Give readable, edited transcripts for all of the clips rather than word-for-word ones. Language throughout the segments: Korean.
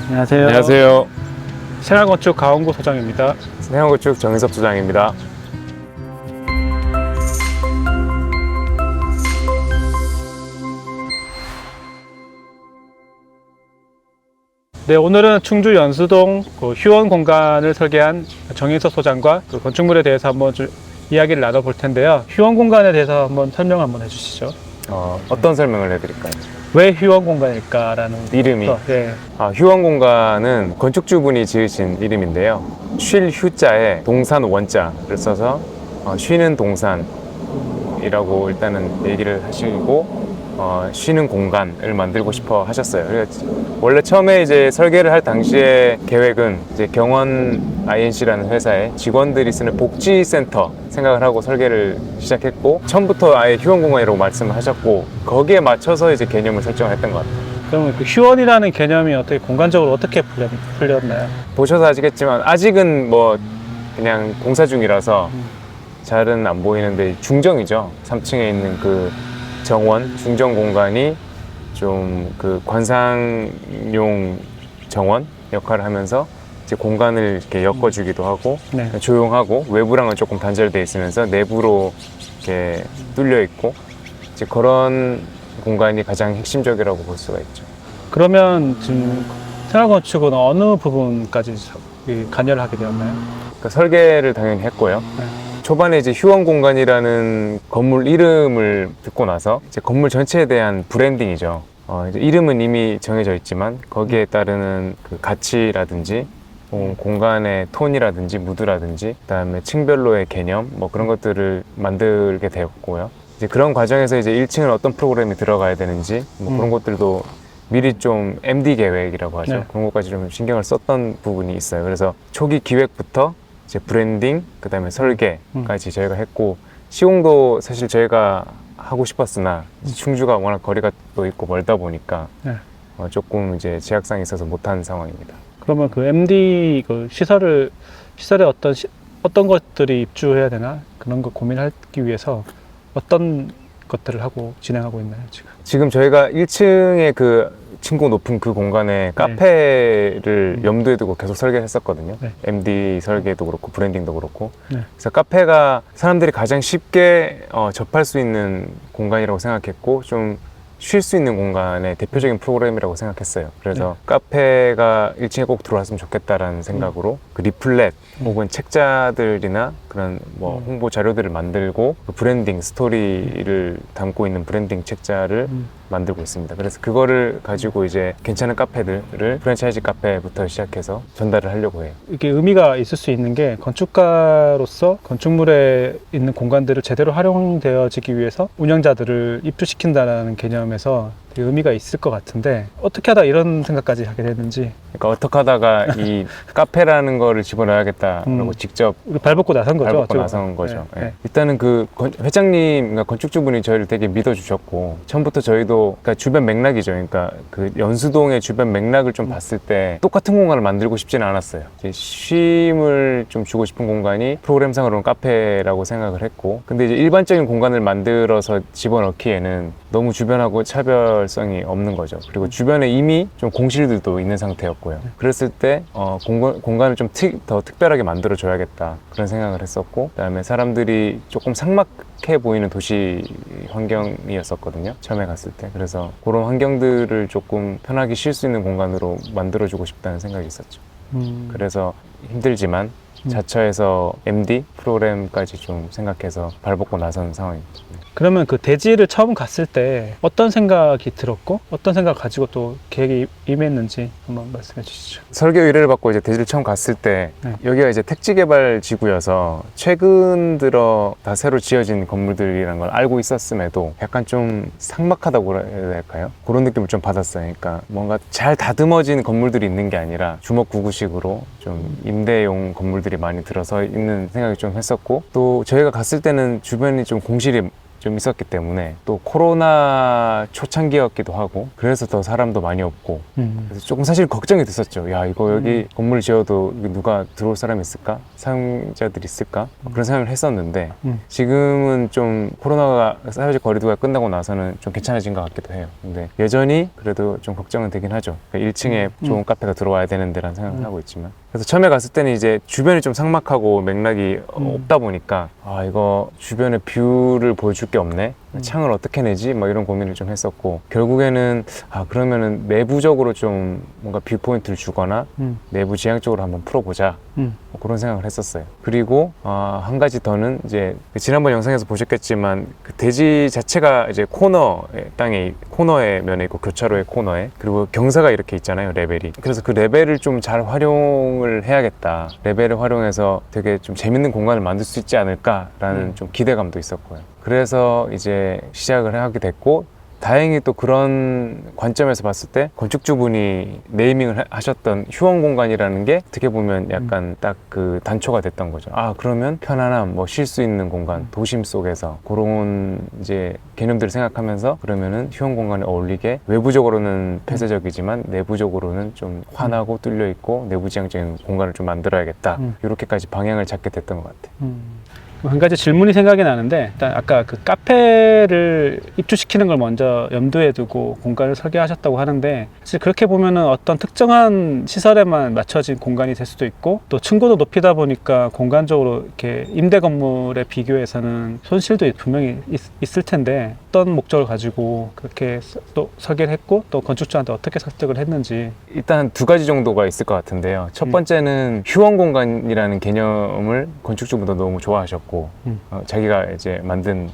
안녕하세요. 안녕하세요. 생활건축 가원구 소장입니다. 생활건축 정인섭 소장입니다. 네, 오늘은 충주 연수동 휴원 공간을 설계한 정인섭 소장과 그 건축물에 대해서 한번 이야기를 나눠볼 텐데요. 휴원 공간에 대해서 한번 설명 한번 해주시죠. 어떤 설명을 해드릴까요? 왜 휴원 공간일까라는 이름이? 네. 휴원 공간은 건축주분이 지으신 이름인데요. 쉴 휴자에 동산 원자를 써서 쉬는 동산이라고 일단은 얘기를 하시고 쉬는 공간을 만들고 싶어 하셨어요. 그래서 원래 처음에 이제 설계를 할 당시에 계획은 이제 경원 INC라는 회사의 직원들이 쓰는 복지센터 생각을 하고 설계를 시작했고, 처음부터 아예 휴원 공간이라고 말씀을 하셨고, 거기에 맞춰서 이제 개념을 설정을 했던 것 같아요. 그러면 그 휴원이라는 개념이 어떻게 공간적으로 어떻게 풀렸나요? 보셔서 아시겠지만 아직은 뭐 그냥 공사 중이라서 잘은 안 보이는데 중정이죠. 3층에 있는 그 정원, 중정 공간이 좀 그 관상용 정원 역할을 하면서 이제 공간을 이렇게 엮어주기도 하고, 네. 조용하고 외부랑은 조금 단절되어 있으면서 내부로 이렇게 뚫려 있고, 이제 그런 공간이 가장 핵심적이라고 볼 수가 있죠. 그러면 지금 생활건축은 어느 부분까지 관여를 하게 되었나요? 그러니까 설계를 당연히 했고요. 네. 초반에 이제 휴원 공간이라는 건물 이름을 듣고 나서 이제 건물 전체에 대한 브랜딩이죠. 이제 이름은 이미 정해져 있지만 거기에 따르는 그 가치라든지 공간의 톤이라든지 무드라든지 그다음에 층별로의 개념 뭐 그런 것들을 만들게 되었고요. 이제 그런 과정에서 이제 1층은 어떤 프로그램이 들어가야 되는지 뭐 그런 것들도 미리 좀 MD 계획이라고 하죠. 네. 그런 것까지 좀 신경을 썼던 부분이 있어요. 그래서 초기 기획부터 이제 브랜딩, 그 다음에 설계까지 저희가 했고, 시공도 사실 저희가 하고 싶었으나 충주가 워낙 거리가 또 있고 멀다 보니까 네. 조금 이제 제약상이 있어서 못한 상황입니다. 그러면 그 MD 그 시설에 어떤 것들이 입주해야 되나 그런 거 고민하기 위해서 어떤 것들을 하고 진행하고 있나요 지금? 지금 저희가 1층에 그 층고 높은 그 공간에 카페를 염두에 두고 계속 설계를 했었거든요. 네. MD 설계도 그렇고 브랜딩도 그렇고. 네. 그래서 카페가 사람들이 가장 쉽게 접할 수 있는 공간이라고 생각했고, 좀 쉴 수 있는 공간의 대표적인 프로그램이라고 생각했어요. 그래서 카페가 1층에 꼭 들어왔으면 좋겠다라는 생각으로 그 리플렛 혹은 책자들이나 그런 뭐 홍보 자료들을 만들고 그 브랜딩 스토리를 담고 있는 브랜딩 책자를 만들고 있습니다. 그래서 그거를 가지고 이제 괜찮은 카페들을 프랜차이즈 카페부터 시작해서 전달을 하려고 해요. 이게 의미가 있을 수 있는 게 건축가로서 건축물에 있는 공간들을 제대로 활용되어지기 위해서 운영자들을 입주시킨다는 개념에서 되게 의미가 있을 것 같은데, 어떻게 하다 이런 생각까지 하게 됐는지. 그러니까 어떻게 하다가 이 카페라는 거를 집어넣어야겠다라고 직접 우리 발벗고 나선 거죠. 발벗고 어쩌고. 나선 거죠. 네, 예. 네. 일단은 그 회장님, 그러니까 건축주분이 저희를 되게 믿어주셨고, 처음부터 저희도 그러니까 주변 맥락이죠. 그러니까 그 연수동의 주변 맥락을 좀 봤을 때 똑같은 공간을 만들고 싶지는 않았어요. 이제 쉼을 좀 주고 싶은 공간이 프로그램상으로는 카페라고 생각을 했고, 근데 이제 일반적인 공간을 만들어서 집어넣기에는 너무 주변하고 차별성이 없는 거죠. 그리고 주변에 이미 좀 공실들도 있는 상태였고요. 그랬을 때 공간을 좀 더 특별하게 만들어 줘야겠다 그런 생각을 했었고, 그다음에 사람들이 조금 삭막해 보이는 도시 환경이었었거든요, 처음에 갔을 때. 그래서 그런 환경들을 조금 편하게 쉴 수 있는 공간으로 만들어 주고 싶다는 생각이 있었죠. 그래서 힘들지만 자처해서 MD 프로그램까지 좀 생각해서 발벗고 나선 상황입니다. 그러면 그 대지를 처음 갔을 때 어떤 생각이 들었고 어떤 생각 가지고 또 계획이 임했는지 한번 말씀해 주시죠. 설계 의뢰를 받고 이제 대지를 처음 갔을 때 여기가 이제 택지개발 지구여서 최근 들어 다 새로 지어진 건물들이라는 걸 알고 있었음에도 약간 좀 삭막하다고 해야 될까요? 그런 느낌을 좀 받았어요. 그러니까 뭔가 잘 다듬어진 건물들이 있는 게 아니라 주먹구구식으로 좀 임대용 건물들이 많이 들어서 있는 생각이 좀 했었고, 또 저희가 갔을 때는 주변이 좀 공실이 좀 있었기 때문에 또 코로나 초창기였기도 하고 그래서 더 사람도 많이 없고 그래서 조금 사실 걱정이 됐었죠. 야, 이거 여기 건물 지어도 누가 들어올 사람이 있을까? 사용자들이 있을까? 그런 생각을 했었는데 지금은 좀 코로나가 사회적 거리두기가 끝나고 나서는 좀 괜찮아진 것 같기도 해요. 근데 여전히 그래도 좀 걱정은 되긴 하죠. 그러니까 1층에 좋은 카페가 들어와야 되는데라는 생각을 하고 있지만 그래서 처음에 갔을 때는 이제 주변이 좀 삭막하고 맥락이 없다 보니까 아, 이거 주변에 뷰를 보여줄 게 없네. 창을 어떻게 내지? 막 이런 고민을 좀 했었고 결국에는 아, 그러면은 내부적으로 좀 뭔가 뷰 포인트를 주거나 내부 지향적으로 한번 풀어보자. 뭐 그런 생각을 했었어요. 그리고 한 가지 더는 이제 지난번 영상에서 보셨겠지만 그 대지 자체가 이제 코너의 면에 있고 교차로의 코너에 그리고 경사가 이렇게 있잖아요, 레벨이. 그래서 그 레벨을 좀 잘 활용을 해야겠다. 레벨을 활용해서 되게 좀 재밌는 공간을 만들 수 있지 않을까라는 좀 기대감도 있었고요. 그래서 이제 시작을 하게 됐고 다행히 또 그런 관점에서 봤을 때 건축주분이 네이밍을 하셨던 휴원 공간이라는 게 어떻게 보면 약간 딱 그 단초가 됐던 거죠. 아, 그러면 편안함, 뭐 쉴 수 있는 공간, 도심 속에서 그런 이제 개념들을 생각하면서 그러면은 휴원 공간에 어울리게 외부적으로는 폐쇄적이지만 내부적으로는 좀 환하고 뚫려 있고 내부지향적인 공간을 좀 만들어야겠다. 이렇게까지 방향을 잡게 됐던 것 같아요. 한 가지 질문이 생각이 나는데 일단 아까 그 카페를 입주시키는 걸 먼저 염두에 두고 공간을 설계하셨다고 하는데 사실 그렇게 보면은 어떤 특정한 시설에만 맞춰진 공간이 될 수도 있고 또 층고도 높이다 보니까 공간적으로 이렇게 임대 건물에 비교해서는 손실도 분명히 있을 텐데 어떤 목적을 가지고 그렇게 또 설계를 했고 또 건축주한테 어떻게 설득을 했는지. 일단 두 가지 정도가 있을 것 같은데요. 첫 번째는 휴원 공간이라는 개념을 건축주분도 너무 좋아하셨고 자기가 이제 만든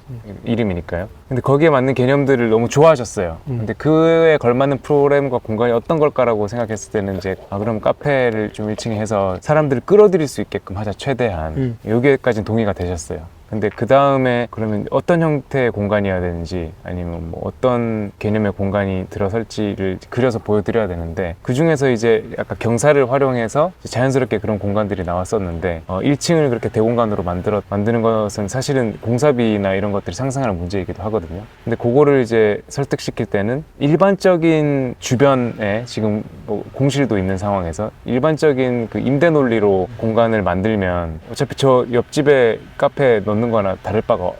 이름이니까요. 근데 거기에 맞는 개념들을 너무 좋아하셨어요. 근데 그에 걸맞는 프로그램과 공간이 어떤 걸까라고 생각했을 때는 이제 그럼 카페를 좀 1층에 해서 사람들을 끌어들일 수 있게끔 하자 최대한 여기에까지는 동의가 되셨어요. 근데 그 다음에 그러면 어떤 형태의 공간이어야 되는지 아니면 뭐 어떤 개념의 공간이 들어설지를 그려서 보여드려야 되는데 그 중에서 이제 약간 경사를 활용해서 자연스럽게 그런 공간들이 나왔었는데 1층을 그렇게 대공간으로 만드는 것은 사실은 공사비나 이런 것들이 상상하는 문제이기도 하거든요. 근데 그거를 이제 설득시킬 때는 일반적인 주변에 지금 뭐 공실도 있는 상황에서 일반적인 그 임대 논리로 공간을 만들면 어차피 저 옆집에 카페 넣는 거나 다를 바가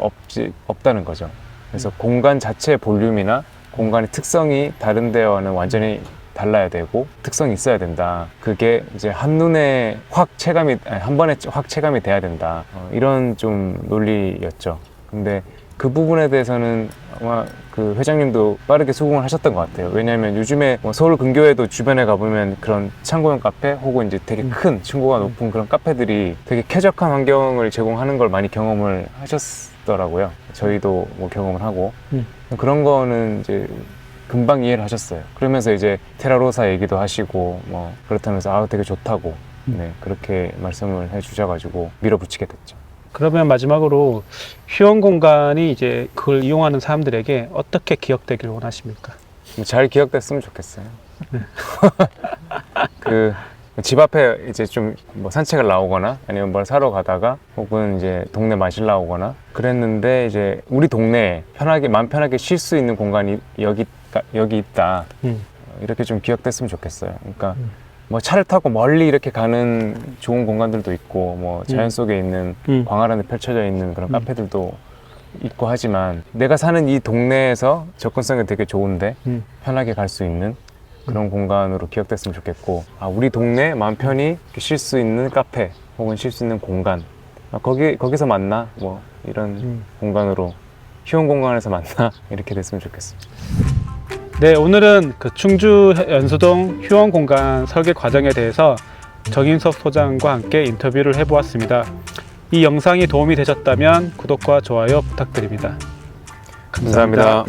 없다는 거죠. 그래서 공간 자체의 볼륨이나 공간의 특성이 다른 데와는 완전히 달라야 되고 특성이 있어야 된다. 그게 이제 한눈에 한 번에 확 체감이 돼야 된다. 이런 좀 논리였죠. 근데 그 부분에 대해서는 아마 그 회장님도 빠르게 수긍을 하셨던 것 같아요. 왜냐하면 요즘에 뭐 서울 근교에도 주변에 가보면 그런 창고형 카페 혹은 이제 되게 큰 층고가 높은 그런 카페들이 되게 쾌적한 환경을 제공하는 걸 많이 경험을 하셨더라고요. 저희도 뭐 경험을 하고 그런 거는 이제 금방 이해를 하셨어요. 그러면서 이제 테라로사 얘기도 하시고 뭐 그렇다면서 되게 좋다고 그렇게 말씀을 해주셔가지고 밀어붙이게 됐죠. 그러면 마지막으로 휴원 공간이 이제 그걸 이용하는 사람들에게 어떻게 기억되길 원하십니까? 잘 기억됐으면 좋겠어요. 그 집 앞에 이제 좀 뭐 산책을 나오거나 아니면 뭘 사러 가다가 혹은 이제 동네 마실 나오거나 그랬는데 이제 우리 동네에 마음 편하게 쉴 수 있는 공간이 여기 있다. 이렇게 좀 기억됐으면 좋겠어요. 그러니까 뭐 차를 타고 멀리 이렇게 가는 좋은 공간들도 있고 뭐 자연 속에 있는 광활한데 펼쳐져 있는 그런 카페들도 있고 하지만 내가 사는 이 동네에서 접근성이 되게 좋은데 편하게 갈 수 있는 그런 공간으로 기억됐으면 좋겠고 우리 동네 마음 편히 쉴 수 있는 카페 혹은 쉴 수 있는 공간 거기서 만나 뭐 이런 공간으로 휴원 공간에서 만나 이렇게 됐으면 좋겠습니다. 네, 오늘은 그 충주 연수동 휴원 공간 설계 과정에 대해서 정인석 소장과 함께 인터뷰를 해보았습니다. 이 영상이 도움이 되셨다면 구독과 좋아요 부탁드립니다. 감사합니다.